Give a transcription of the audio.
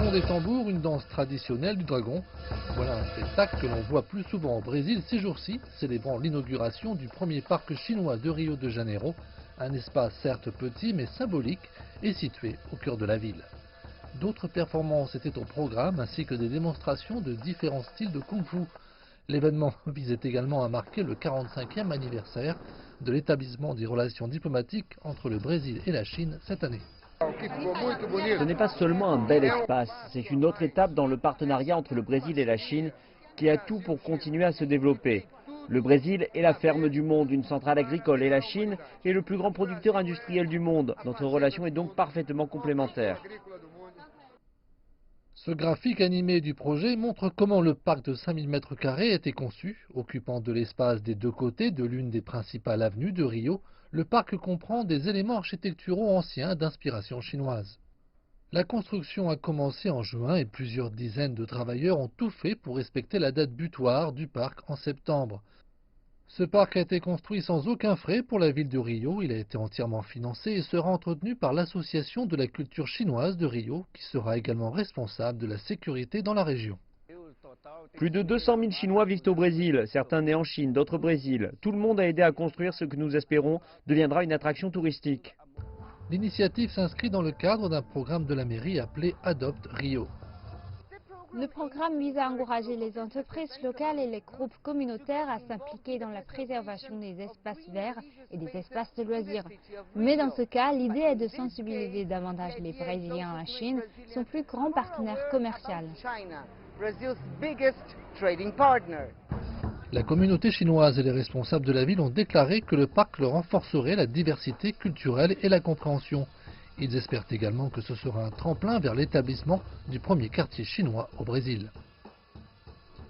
son des tambours, une danse traditionnelle du dragon. Voilà un spectacle que l'on voit plus souvent au Brésil ces jours-ci, célébrant l'inauguration du premier parc chinois de Rio de Janeiro, un espace certes petit mais symbolique et situé au cœur de la ville. D'autres performances étaient au programme ainsi que des démonstrations de différents styles de kung-fu. L'événement visait également à marquer le 45e anniversaire de l'établissement des relations diplomatiques entre le Brésil et la Chine cette année. Ce n'est pas seulement un bel espace, c'est une autre étape dans le partenariat entre le Brésil et la Chine qui a tout pour continuer à se développer. Le Brésil est la ferme du monde, une centrale agricole, et la Chine est le plus grand producteur industriel du monde. Notre relation est donc parfaitement complémentaire. Ce graphique animé du projet montre comment le parc de 5000 m² a été conçu. Occupant de l'espace des deux côtés de l'une des principales avenues de Rio, le parc comprend des éléments architecturaux anciens d'inspiration chinoise. La construction a commencé en juin et plusieurs dizaines de travailleurs ont tout fait pour respecter la date butoir du parc en septembre. Ce parc a été construit sans aucun frais pour la ville de Rio. Il a été entièrement financé et sera entretenu par l'Association de la culture chinoise de Rio, qui sera également responsable de la sécurité dans la région. Plus de 200 000 Chinois vivent au Brésil, certains nés en Chine, d'autres au Brésil. Tout le monde a aidé à construire ce que nous espérons deviendra une attraction touristique. L'initiative s'inscrit dans le cadre d'un programme de la mairie appelé Adopt Rio. Le programme vise à encourager les entreprises locales et les groupes communautaires à s'impliquer dans la préservation des espaces verts et des espaces de loisirs. Mais dans ce cas, l'idée est de sensibiliser davantage les Brésiliens à la Chine, son plus grand partenaire commercial. La communauté chinoise et les responsables de la ville ont déclaré que le parc leur renforcerait la diversité culturelle et la compréhension. Ils espèrent également que ce sera un tremplin vers l'établissement du premier quartier chinois au Brésil.